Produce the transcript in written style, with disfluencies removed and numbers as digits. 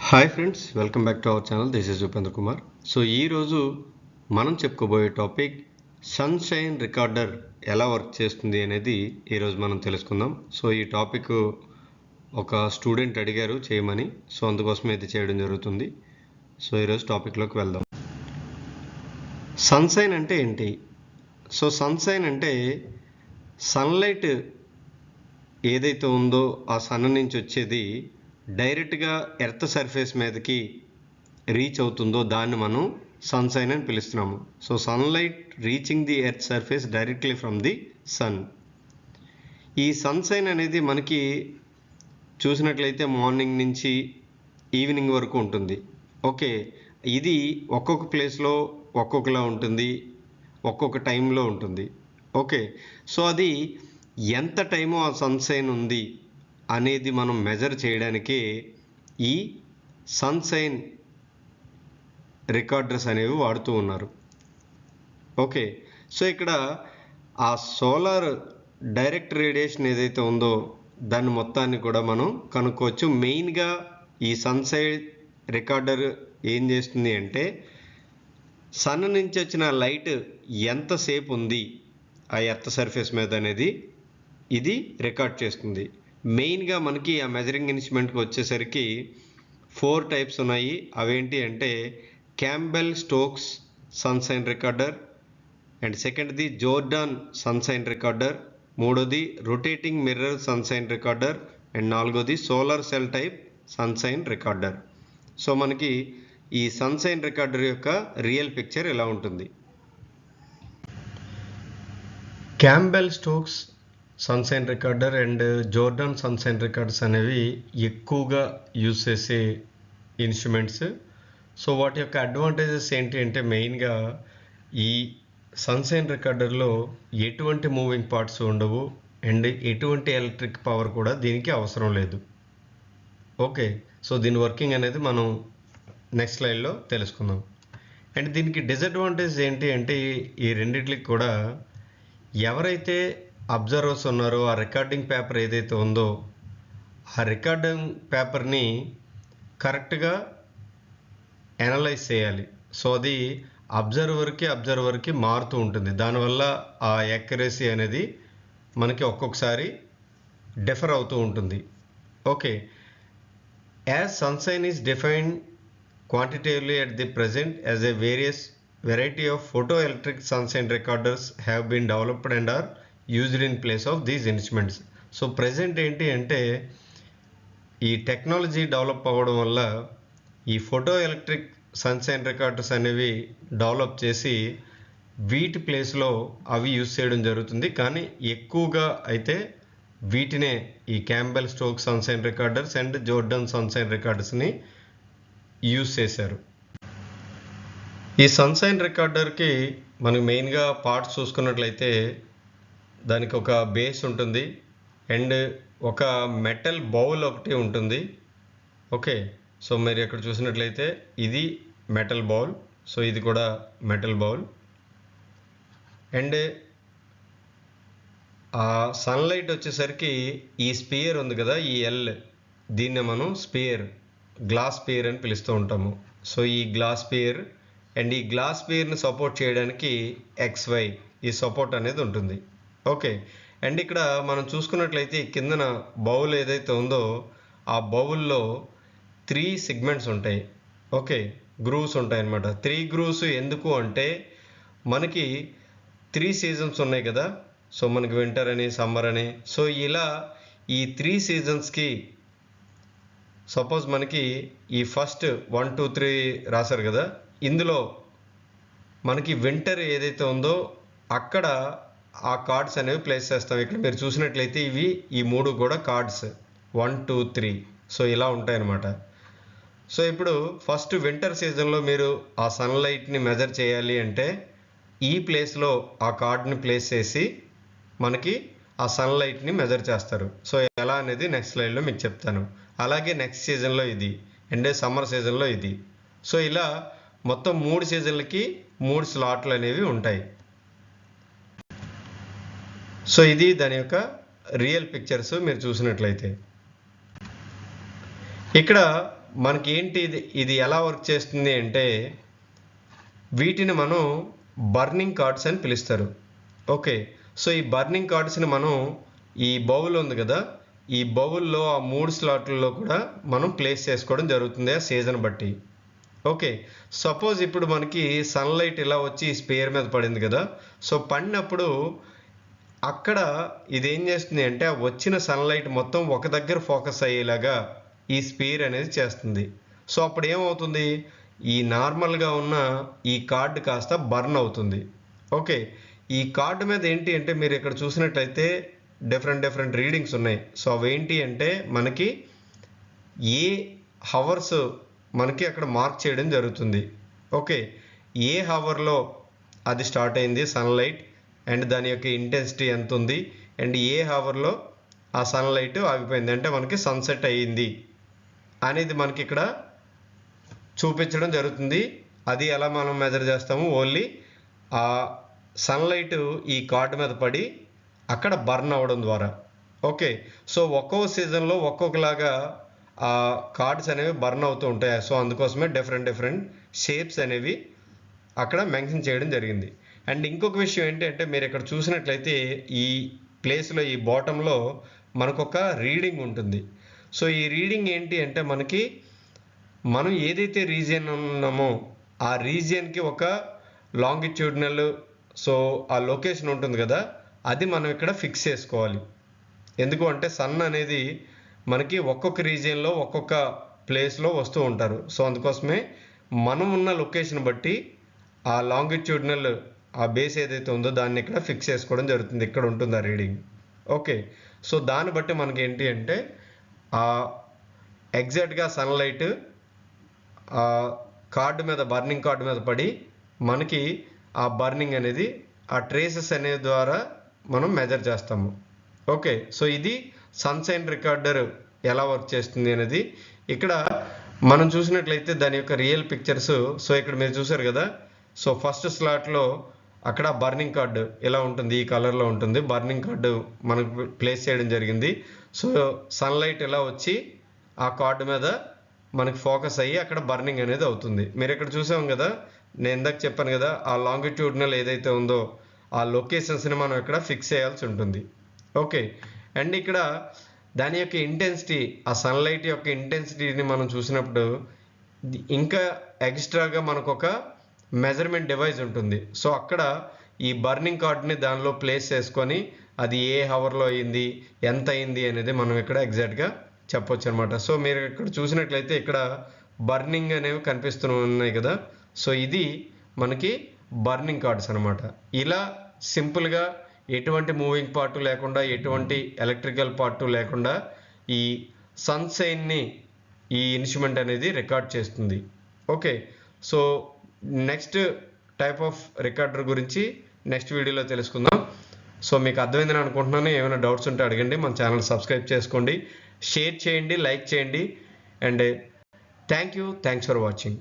Hi friends, welcome back to our channel. This is Upendra Kumar. So ఈరోజు మనం చెప్పుకోబోయే topic sunshine recorder ఎలా work చేస్తుంది అనేది ఈరోజు మనం తెలుసుకుందాం. సో ఈ టాపిక్ ఒక స్టూడెంట్ అడిగారు చేయమని, సో అందుకోసం ఇది చేయడం జరుగుతుంది. సో ఈరోజు టాపిక్లోకి వెళ్దాం. సన్షైన్ అంటే ఏంటి? సో సన్షైన్ అంటే సన్లైట్ ఏదైతే ఉందో ఆ సన్ నుంచి వచ్చేది డైరెక్ట్గా ఎర్త్ సర్ఫేస్ మీదకి రీచ్ అవుతుందో దాన్ని మనం సన్షైన్ అని పిలుస్తున్నాము. So sunlight reaching the earth surface directly from the sun. ఈ సన్షైన్ అనేది మనకి చూసినట్లయితే మార్నింగ్ నుంచి ఈవినింగ్ వరకు ఉంటుంది. ఓకే, ఇది ఒక్కొక్క ప్లేస్లో ఒక్కొక్కలా ఉంటుంది, ఒక్కొక్క టైంలో ఉంటుంది. ఓకే, సో అది ఎంత టైము ఆ సన్షైన్ ఉంది అనేది మనం మెజర్ చేయడానికే ఈ సన్షైన్ రికార్డర్స్ అనేవి వాడుతూ ఉన్నారు. ఓకే, సో ఇక్కడ ఆ సోలార్ డైరెక్ట్ రేడియేషన్ ఏదైతే ఉందో దాన్ని మొత్తాన్ని కూడా మనం కనుక్కోవచ్చు. మెయిన్గా ఈ సన్షైన్ రికార్డర్ ఏం చేస్తుంది అంటే సన్ నుంచి వచ్చిన లైట్ ఎంతసేపు ఉంది ఆ ఎర్త్ సర్ఫేస్ మీద అనేది ఇది రికార్డ్ చేస్తుంది. మెయిన్గా మనకి ఆ మెజరింగ్ ఇన్స్ట్రుమెంట్కి వచ్చేసరికి 4 టైప్స్ ఉన్నాయి. అవేంటి అంటే Campbell Stokes sunshine recorder, and సెకండ్ది జోర్డాన్ సన్షైన్ రికార్డర్, మూడోది rotating mirror sunshine recorder, and నాలుగోది solar cell type sunshine recorder. So మనకి ఈ సన్షైన్ రికార్డర్ యొక్క రియల్ పిక్చర్ ఎలా ఉంటుంది. Campbell Stokes sunshine recorder and Jordan sunshine recorders అనేవి ఎక్కువగా యూజ్ చేసే ఇన్స్ట్రుమెంట్స్. సో వాటి యొక్క అడ్వాంటేజెస్ ఏంటి అంటే మెయిన్గా ఈ సన్షైన్ రికార్డర్లో ఎటువంటి మూవింగ్ పార్ట్స్ ఉండవు అండ్ ఎటువంటి ఎలక్ట్రిక్ పవర్ కూడా దీనికి అవసరం లేదు. ఓకే, సో దీని వర్కింగ్ అనేది మనం నెక్స్ట్ స్లైడ్లో తెలుసుకుందాం. అండ్ దీనికి డిసడ్వాంటేజ్ ఏంటి అంటే ఈ రెండిట్లకి కూడా ఎవరైతే అబ్జర్వర్స్ ఉన్నారో ఆ రికార్డింగ్ పేపర్ ఏదైతే ఉందో ఆ రికార్డింగ్ పేపర్ని కరెక్ట్గా అనలైజ్ చేయాలి. సో అది అబ్జర్వర్కి మారుతూ ఉంటుంది. దానివల్ల ఆ యాక్యురసీ అనేది మనకి ఒక్కొక్కసారి డిఫర్ అవుతూ ఉంటుంది. Okay, as sunshine is defined quantitatively at the present as a variety of photoelectric sunshine recorders have been developed and are used in place of these instruments. So present ఏంటి అంటే ఈ technology develop అవ్వడం వల్ల ఈ photo electric sunshine recorders అనేవి develop చేసి వీటి ప్లేస్లో అవి యూజ్ చేయడం జరుగుతుంది. కానీ ఎక్కువగా అయితే వీటినే ఈ Campbell Stoke sunshine recorders and Jordan sunshine రికార్డర్స్ని యూజ్ చేశారు. ఈ సన్షైన్ రికార్డర్కి మనకు మెయిన్గా పార్ట్స్ చూసుకున్నట్లయితే దానికి ఒక బేస్ ఉంటుంది అండ్ ఒక మెటల్ బౌల్ ఒకటి ఉంటుంది. ఓకే, సో మీరు ఇక్కడ చూసినట్లయితే ఇది మెటల్ బౌల్, సో ఇది కూడా మెటల్ బౌల్. అండ్ ఆ సన్లైట్ వచ్చేసరికి ఈ స్పియర్ ఉంది కదా, ఈ ఎల్, దీన్ని మనం గ్లాస్ స్పియర్ అని పిలుస్తూ ఉంటాము. సో ఈ గ్లాస్ స్పియర్ అండ్ ఈ గ్లాస్ స్పియర్ని సపోర్ట్ చేయడానికి XY ఈ సపోర్ట్ అనేది ఉంటుంది. ఓకే, అండ్ ఇక్కడ మనం చూసుకున్నట్లయితే కిందన బౌల్ ఏదైతే ఉందో ఆ బౌల్లో 3 సెగ్మెంట్స్ ఉంటాయి. ఓకే, గ్రూవ్స్ ఉంటాయి అన్నమాట. 3 గ్రూవ్స్ ఎందుకు అంటే మనకి 3 సీజన్స్ ఉన్నాయి కదా, సో మనకి వింటర్ అని, సమ్మర్ అని. సో ఇలా ఈ 3 సీజన్స్కి సపోజ్ మనకి ఈ ఫస్ట్ 1, 2, 3 రాశారు కదా, ఇందులో మనకి వింటర్ ఏదైతే ఉందో అక్కడ ఆ కార్డ్స్ అనేవి ప్లేస్ చేస్తాం. ఇక్కడ మీరు చూసినట్లయితే ఇవి ఈ 3 కూడా కార్డ్స్ 1, 2, 3 సో ఇలా ఉంటాయన్నమాట. సో ఇప్పుడు ఫస్ట్ వింటర్ సీజన్లో మీరు ఆ సన్లైట్ని మెజర్ చేయాలి అంటే ఈ ప్లేస్లో ఆ కార్డ్ని ప్లేస్ చేసి మనకి ఆ సన్లైట్ని మెజర్ చేస్తారు. సో ఎలా అనేది నెక్స్ట్ స్లైడ్లో మీకు చెప్తాను. అలాగే నెక్స్ట్ సీజన్లో ఇది అండ్ సమ్మర్ సీజన్లో ఇది. సో ఇలా మొత్తం 3 సీజన్లకి 3 స్లాట్లు అనేవి ఉంటాయి. సో ఇది దాని యొక్క రియల్ పిక్చర్స్ మీరు చూసినట్లయితే. ఇక్కడ మనకి ఏంటి ఇది ఎలా వర్క్ చేస్తుంది అంటే వీటిని మనం బర్నింగ్ కార్డ్స్ అని పిలుస్తారు. ఓకే, సో ఈ బర్నింగ్ కార్డ్స్ని మనం ఈ బౌల్ ఉంది కదా, ఈ బౌల్లో ఆ 3 స్లాట్లలో కూడా మనం ప్లేస్ చేసుకోవడం జరుగుతుంది ఆ సీజన్ బట్టి. ఓకే, సపోజ్ ఇప్పుడు మనకి సన్లైట్ ఇలా వచ్చి స్పేర్ మీద పడింది కదా, సో పడినప్పుడు అక్కడ ఇది ఏం చేస్తుంది అంటే ఆ వచ్చిన సన్లైట్ మొత్తం ఒక దగ్గర ఫోకస్ అయ్యేలాగా ఈ స్పేర్ అనేది చేస్తుంది. సో అప్పుడు ఏమవుతుంది, ఈ నార్మల్గా ఉన్న ఈ కార్డు కాస్త బర్న్ అవుతుంది. ఓకే, ఈ కార్డు మీద ఏంటి అంటే మీరు ఇక్కడ చూసినట్లయితే డిఫరెంట్ రీడింగ్స్ ఉన్నాయి. సో అవేంటి అంటే మనకి ఏ హవర్స్ మనకి అక్కడ మార్క్ చేయడం జరుగుతుంది. ఓకే, ఏ హవర్లో అది స్టార్ట్ అయింది సన్లైట్ అండ్ దాని యొక్క ఇంటెన్సిటీ ఎంత ఉంది, అండ్ ఏ హవర్లో ఆ సన్లైట్ ఆగిపోయింది అంటే మనకి సన్సెట్ అయ్యింది అనేది మనకి ఇక్కడ చూపించడం జరుగుతుంది. అది ఎలా మనం మెజర్ చేస్తాము, ఓన్లీ ఆ సన్లైట్ ఈ కార్డు మీద పడి అక్కడ బర్న్ అవ్వడం ద్వారా. ఓకే, సో ఒక్కో సీజన్లో ఒక్కొక్కలాగా ఆ కార్డ్స్ అనేవి బర్న్ అవుతూ ఉంటాయి. సో అందుకోసమే డిఫరెంట్ షేప్స్ అనేవి అక్కడ మెన్షన్ చేయడం జరిగింది. అండ్ ఇంకొక విషయం ఏంటంటే మీరు ఇక్కడ చూసినట్లయితే ఈ ప్లేస్లో ఈ బాటంలో మనకు ఒక రీడింగ్ ఉంటుంది. సో ఈ రీడింగ్ ఏంటి అంటే మనకి మనం ఏదైతే రీజియన్ ఉన్నామో ఆ రీజియన్కి ఒక లాంగిట్యూడినల్, సో ఆ లొకేషన్ ఉంటుంది కదా, అది మనం ఇక్కడ ఫిక్స్ చేసుకోవాలి. ఎందుకు అంటే సన్ అనేది మనకి ఒక్కొక్క రీజియన్లో ఒక్కొక్క ప్లేస్లో వస్తూ ఉంటారు. సో అందుకోసమే మనం ఉన్న లొకేషన్ బట్టి ఆ లాంగిట్యూడినల్ ఆ బేస్ ఏదైతే ఉందో దాన్ని ఇక్కడ ఫిక్స్ చేసుకోవడం జరుగుతుంది. ఇక్కడ ఉంటుంది ఆ రీడింగ్. ఓకే, సో దాన్ని బట్టి మనకి ఏంటి అంటే ఎగ్జాక్ట్గా సన్లైట్ కార్డు మీద బర్నింగ్ కార్డు మీద పడి మనకి ఆ బర్నింగ్ అనేది ఆ ట్రేసెస్ అనే ద్వారా మనం మెజర్ చేస్తాము. ఓకే, సో ఇది సన్షైన్ రికార్డర్ ఎలా వర్క్ చేస్తుంది అనేది ఇక్కడ మనం చూసినట్లయితే దాని యొక్క రియల్ పిక్చర్స్. సో ఇక్కడ మీరు చూసారు కదా, సో ఫస్ట్ స్లాట్లో అక్కడ బర్నింగ్ కార్డు ఎలా ఉంటుంది, ఈ కలర్లో ఉంటుంది. బర్నింగ్ కార్డు మనకు ప్లేస్ చేయడం జరిగింది. సో సన్లైట్ ఎలా వచ్చి ఆ కార్డు మీద మనకి ఫోకస్ అయ్యి అక్కడ బర్నింగ్ అనేది అవుతుంది. మీరు ఇక్కడ చూసాం కదా, నేను ఇందాక చెప్పాను కదా, ఆ లాంగిట్యూడినల్ ఏదైతే ఉందో ఆ లొకేషన్స్ని మనం ఇక్కడ ఫిక్స్ చేయాల్సి ఉంటుంది. ఓకే, అండ్ ఇక్కడ దాని యొక్క ఇంటెన్సిటీ, ఆ సన్లైట్ యొక్క ఇంటెన్సిటీని మనం చూసినప్పుడు ఇంకా ఎక్స్ట్రాగా మనకు ఒక మెజర్మెంట్ డివైస్ ఉంటుంది. సో అక్కడ ఈ బర్నింగ్ కార్డ్ని దానిలో ప్లేస్ చేసుకొని అది ఏ హవర్లో అయింది, ఎంత అయింది అనేది మనం ఇక్కడ ఎగ్జాక్ట్గా చెప్పొచ్చు అనమాట. సో మీరు ఇక్కడ చూసినట్లయితే ఇక్కడ బర్నింగ్ అనేవి కనిపిస్తున్నాయి కదా, సో ఇది మనకి బర్నింగ్ కార్డ్స్ అనమాట. ఇలా సింపుల్గా ఎటువంటి మూవింగ్ పార్ట్ లేకుండా, ఎటువంటి ఎలక్ట్రికల్ పార్ట్ లేకుండా ఈ సన్షైన్ని ఈ ఇన్స్ట్రుమెంట్ అనేది రికార్డ్ చేస్తుంది. Okay, so next type of recorder గురించి నెక్స్ట్ వీడియోలో తెలుసుకుందాం. సో మీకు అర్థమైందని అనుకుంటున్నాను. ఏమైనా డౌట్స్ ఉంటే అడగండి. మన ఛానల్ సబ్స్క్రైబ్ చేసుకోండి, షేర్ చేయండి, లైక్ చేయండి. And thanks for watching.